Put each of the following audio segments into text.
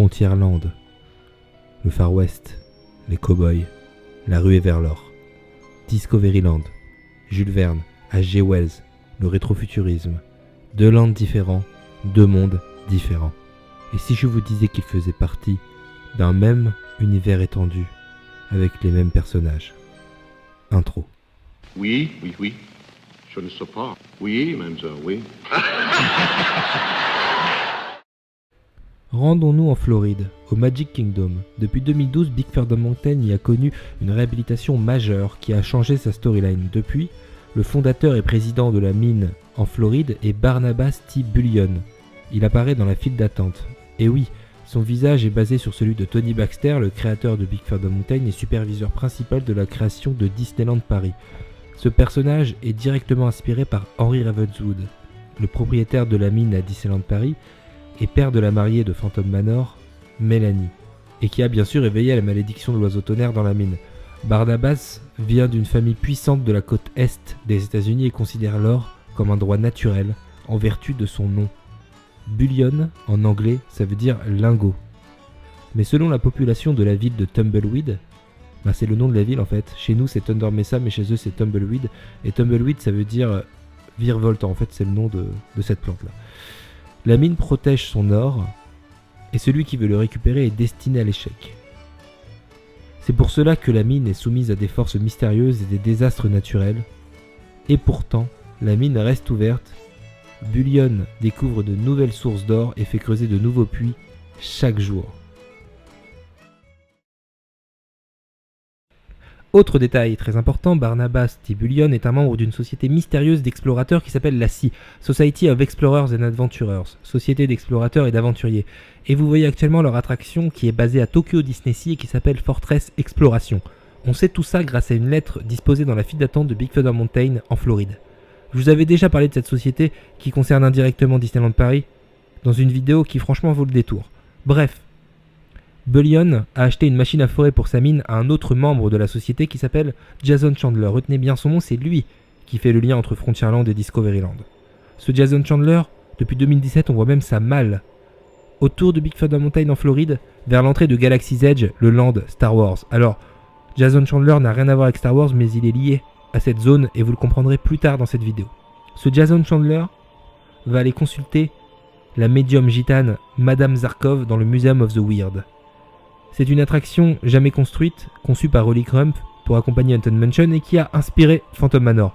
Frontierland, le Far West, les cow-boys, la ruée vers l'or. Discoveryland, Jules Verne, H.G. Wells, le rétrofuturisme. 2 landes différents, 2 mondes différents. Et si je vous disais qu'ils faisaient partie d'un même univers étendu, avec les mêmes personnages. Intro. Oui. Je ne sais pas. Oui, mademoiselle, oui. Rendons-nous en Floride, au Magic Kingdom. Depuis 2012, Big Thunder Mountain y a connu une réhabilitation majeure qui a changé sa storyline. Depuis, le fondateur et président de la mine en Floride est Barnabas T. Bullion. Il apparaît dans la file d'attente. Et oui, son visage est basé sur celui de Tony Baxter, le créateur de Big Thunder Mountain et superviseur principal de la création de Disneyland Paris. Ce personnage est directement inspiré par Henry Ravenswood, le propriétaire de la mine à Disneyland Paris et père de la mariée de Phantom Manor, Mélanie, et qui a bien sûr éveillé la malédiction de l'oiseau tonnerre dans la mine. Barnabas vient d'une famille puissante de la côte est des États-Unis et considère l'or comme un droit naturel en vertu de son nom. Bullion, en anglais, ça veut dire lingot. Mais selon la population de la ville de Tumbleweed, c'est le nom de la ville en fait. Chez nous c'est Thunder Mesa, mais chez eux c'est Tumbleweed. Et Tumbleweed ça veut dire virevoltant, en fait c'est le nom de cette plante là. La mine protège son or, et celui qui veut le récupérer est destiné à l'échec. C'est pour cela que la mine est soumise à des forces mystérieuses et des désastres naturels. Et pourtant, la mine reste ouverte. Bullion découvre de nouvelles sources d'or et fait creuser de nouveaux puits chaque jour. Autre détail très important, Barnabas T. Bullion est un membre d'une société mystérieuse d'explorateurs qui s'appelle la SEA, Society of Explorers and Adventurers, société d'explorateurs et d'aventuriers. Et vous voyez actuellement leur attraction qui est basée à Tokyo Disney Sea et qui s'appelle Fortress Exploration. On sait tout ça grâce à une lettre disposée dans la file d'attente de Big Thunder Mountain en Floride. Je vous avais déjà parlé de cette société qui concerne indirectement Disneyland Paris dans une vidéo qui franchement vaut le détour. Bref, Bullion a acheté une machine à forer pour sa mine à un autre membre de la société qui s'appelle Jason Chandler. Retenez bien son nom, c'est lui qui fait le lien entre Frontierland et Discoveryland. Ce Jason Chandler, depuis 2017, on voit même sa malle autour de Big Thunder Mountain en Floride, vers l'entrée de Galaxy's Edge, le land Star Wars. Alors, Jason Chandler n'a rien à voir avec Star Wars, mais il est lié à cette zone et vous le comprendrez plus tard dans cette vidéo. Ce Jason Chandler va aller consulter la médium gitane Madame Zarkov dans le Museum of the Weird. C'est une attraction jamais construite, conçue par Holly Crump pour accompagner Haunted Mansion et qui a inspiré Phantom Manor.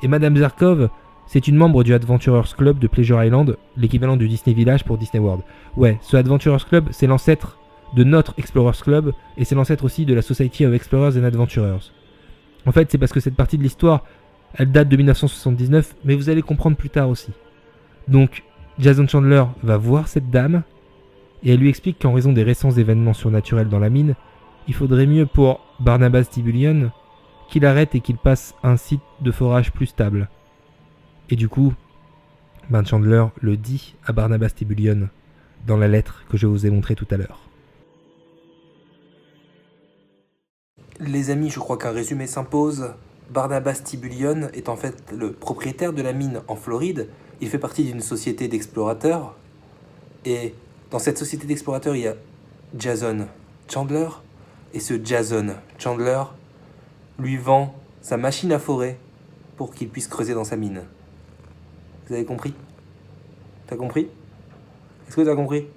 Et Madame Zarkov, c'est une membre du Adventurers Club de Pleasure Island, l'équivalent du Disney Village pour Disney World. Ouais, ce Adventurers Club, c'est l'ancêtre de notre Explorers Club et c'est l'ancêtre aussi de la Society of Explorers and Adventurers. En fait, c'est parce que cette partie de l'histoire, elle date de 1979, mais vous allez comprendre plus tard aussi. Donc, Jason Chandler va voir cette dame, et elle lui explique qu'en raison des récents événements surnaturels dans la mine, il faudrait mieux pour Barnabas T. Bullion qu'il arrête et qu'il passe à un site de forage plus stable. Et du coup, Chandler le dit à Barnabas T. Bullion dans la lettre que je vous ai montrée tout à l'heure. Les amis, je crois qu'un résumé s'impose. Barnabas T. Bullion est en fait le propriétaire de la mine en Floride. Il fait partie d'une société d'explorateurs. Et dans cette société d'explorateurs, il y a Jason Chandler. Et ce Jason Chandler lui vend sa machine à forer pour qu'il puisse creuser dans sa mine. Vous avez compris ? T'as compris ? Est-ce que t'as compris ?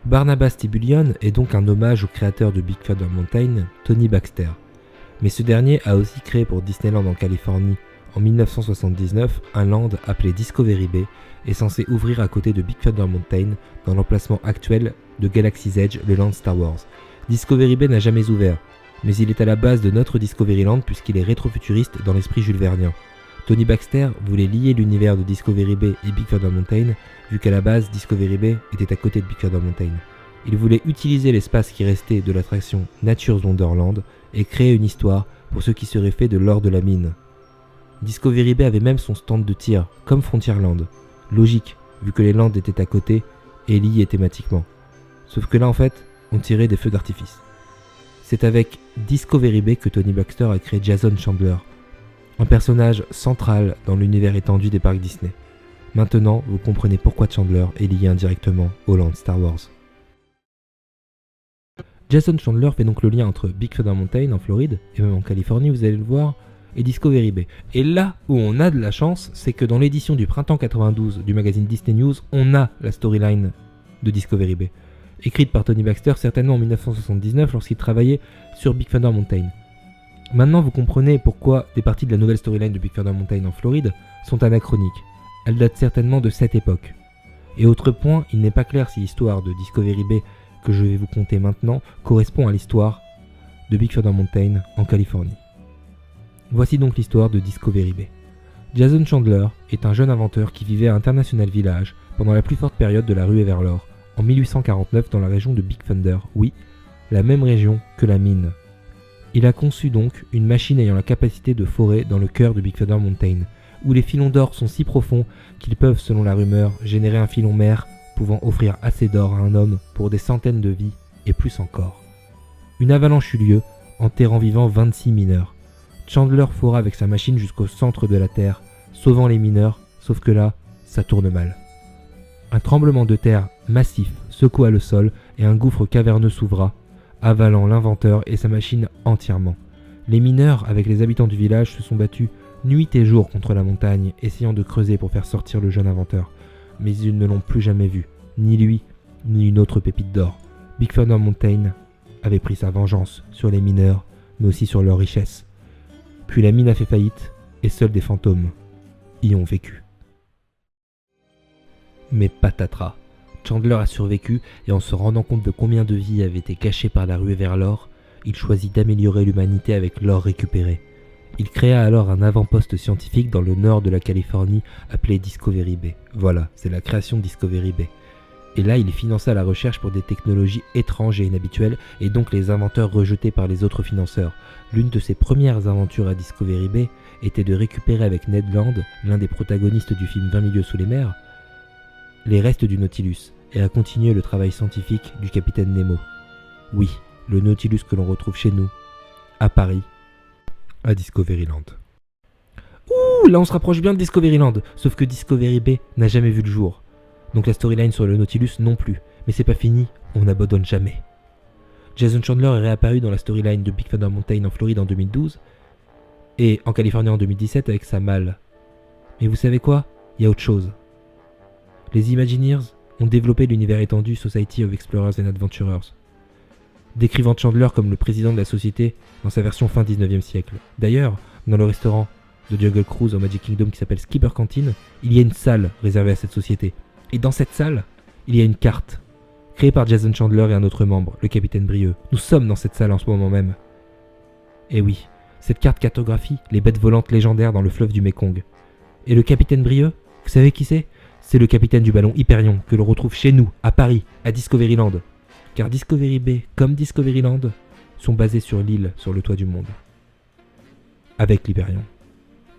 Barnabas T. Bullion est donc un hommage au créateur de Big Thunder Mountain, Tony Baxter. Mais ce dernier a aussi créé pour Disneyland en Californie, en 1979, un land appelé Discovery Bay est censé ouvrir à côté de Big Thunder Mountain dans l'emplacement actuel de Galaxy's Edge, le land Star Wars. Discovery Bay n'a jamais ouvert, mais il est à la base de notre Discoveryland puisqu'il est rétrofuturiste dans l'esprit Jules Vernien. Tony Baxter voulait lier l'univers de Discovery Bay et Big Thunder Mountain, vu qu'à la base Discovery Bay était à côté de Big Thunder Mountain. Il voulait utiliser l'espace qui restait de l'attraction Nature's Wonderland et créer une histoire pour ce qui serait fait de l'or de la mine. Discovery Bay avait même son stand de tir, comme Frontierland. Logique, vu que les lands étaient à côté et liés thématiquement. Sauf que là en fait, on tirait des feux d'artifice. C'est avec Discovery Bay que Tony Baxter a créé Jason Chandler, un personnage central dans l'univers étendu des parcs Disney. Maintenant, vous comprenez pourquoi Chandler est lié indirectement au land Star Wars. Jason Chandler fait donc le lien entre Big Thunder Mountain en Floride, et même en Californie, vous allez le voir, et Discovery Bay. Et là où on a de la chance, c'est que dans l'édition du printemps 92 du magazine Disney News, on a la storyline de Discovery Bay, écrite par Tony Baxter certainement en 1979 lorsqu'il travaillait sur Big Thunder Mountain. Maintenant, vous comprenez pourquoi des parties de la nouvelle storyline de Big Thunder Mountain en Floride sont anachroniques. Elles datent certainement de cette époque. Et autre point, il n'est pas clair si l'histoire de Discovery Bay que je vais vous conter maintenant correspond à l'histoire de Big Thunder Mountain en Californie. Voici donc l'histoire de Discovery Bay. Jason Chandler est un jeune inventeur qui vivait à International Village pendant la plus forte période de la ruée vers l'or, en 1849 dans la région de Big Thunder, oui, la même région que la mine. Il a conçu donc une machine ayant la capacité de forer dans le cœur de Big Thunder Mountain, où les filons d'or sont si profonds qu'ils peuvent, selon la rumeur, générer un filon mer pouvant offrir assez d'or à un homme pour des centaines de vies et plus encore. Une avalanche eut lieu, enterrant vivants 26 mineurs. Chandler fora avec sa machine jusqu'au centre de la Terre, sauvant les mineurs, sauf que là, ça tourne mal. Un tremblement de terre massif secoua le sol et un gouffre caverneux s'ouvra, avalant l'inventeur et sa machine entièrement. Les mineurs, avec les habitants du village, se sont battus nuit et jour contre la montagne, essayant de creuser pour faire sortir le jeune inventeur. Mais ils ne l'ont plus jamais vu, ni lui, ni une autre pépite d'or. Big Thunder Mountain avait pris sa vengeance sur les mineurs, mais aussi sur leurs richesses. Puis la mine a fait faillite, et seuls des fantômes y ont vécu. Mais patatras, Chandler a survécu, et en se rendant compte de combien de vies avaient été cachées par la ruée vers l'or, il choisit d'améliorer l'humanité avec l'or récupéré. Il créa alors un avant-poste scientifique dans le nord de la Californie appelé Discovery Bay. Voilà, c'est la création de Discovery Bay. Et là, il finança la recherche pour des technologies étranges et inhabituelles, et donc les inventeurs rejetés par les autres financeurs. L'une de ses premières aventures à Discovery Bay était de récupérer avec Ned Land, l'un des protagonistes du film 20 milieux sous les mers, les restes du Nautilus, et à continuer le travail scientifique du capitaine Nemo. Oui, le Nautilus que l'on retrouve chez nous, à Paris, à Discoveryland. Ouh, là on se rapproche bien de Discoveryland, sauf que Discovery Bay n'a jamais vu le jour. Donc la storyline sur le Nautilus non plus. Mais c'est pas fini, on n'abandonne jamais. Jason Chandler est réapparu dans la storyline de Big Thunder Mountain en Floride en 2012 et en Californie en 2017 avec sa malle. Mais vous savez quoi? Il y a autre chose. Les Imagineers ont développé l'univers étendu Society of Explorers and Adventurers, décrivant Chandler comme le président de la société dans sa version fin 19e siècle. D'ailleurs, dans le restaurant de Jungle Cruise au Magic Kingdom qui s'appelle Skipper Canteen, il y a une salle réservée à cette société. Et dans cette salle, il y a une carte, créée par Jason Chandler et un autre membre, le capitaine Brieux. Nous sommes dans cette salle en ce moment même. Et oui, cette carte cartographie les bêtes volantes légendaires dans le fleuve du Mekong. Et le capitaine Brieux, vous savez qui c'est? C'est le capitaine du ballon Hyperion, que l'on retrouve chez nous, à Paris, à Discoveryland. Car Discovery Bay, comme Discoveryland, sont basés sur l'île, sur le toit du monde. Avec l'Hyperion.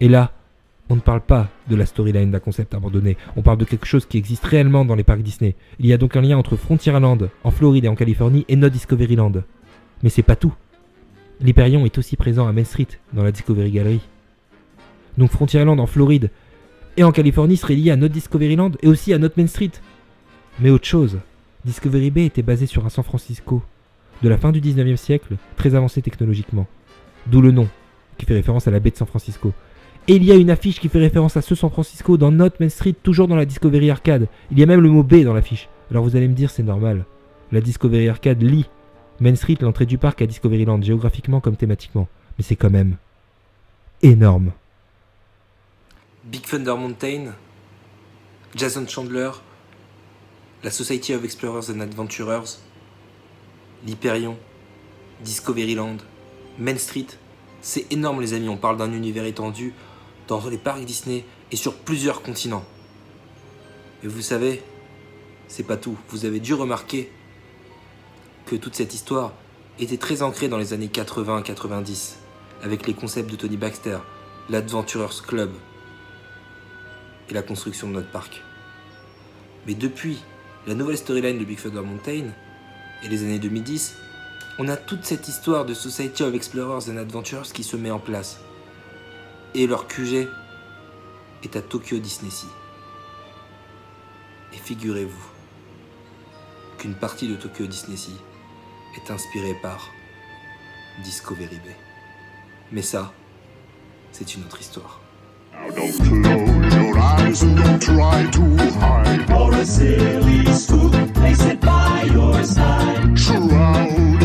Et là, on ne parle pas de la storyline d'un concept abandonné, on parle de quelque chose qui existe réellement dans les parcs Disney. Il y a donc un lien entre Frontierland, en Floride et en Californie, et notre Discoveryland. Mais c'est pas tout. L'Hyperion est aussi présent à Main Street, dans la Discovery Gallery. Donc Frontierland en Floride et en Californie serait lié à notre Discoveryland et aussi à notre Main Street. Mais autre chose, Discovery Bay était basé sur un San Francisco de la fin du 19e siècle, très avancé technologiquement. D'où le nom, qui fait référence à la baie de San Francisco. Et il y a une affiche qui fait référence à ce San Francisco dans notre Main Street, toujours dans la Discovery Arcade. Il y a même le mot baie dans l'affiche. Alors vous allez me dire, c'est normal. La Discovery Arcade lie Main Street, l'entrée du parc, à Discoveryland, géographiquement comme thématiquement. Mais c'est quand même énorme. Big Thunder Mountain, Jason Chandler, la Society of Explorers and Adventurers, l'Hyperion, Discoveryland, Main Street. C'est énorme les amis, on parle d'un univers étendu dans les parcs Disney et sur plusieurs continents. Mais vous savez, c'est pas tout. Vous avez dû remarquer que toute cette histoire était très ancrée dans les années 80-90 avec les concepts de Tony Baxter, l'Adventurers Club et la construction de notre parc. Mais depuis la nouvelle storyline de Big Thunder Mountain et les années 2010, on a toute cette histoire de Society of Explorers and Adventurers qui se met en place. Et leur QG est à Tokyo Disney Sea. Et figurez-vous qu'une partie de Tokyo DisneySea est inspirée par Discovery Bay. Mais ça, c'est une autre histoire. Now don't close your eyes and don't try to hide. Or a silly spook, place it by your side. Shroud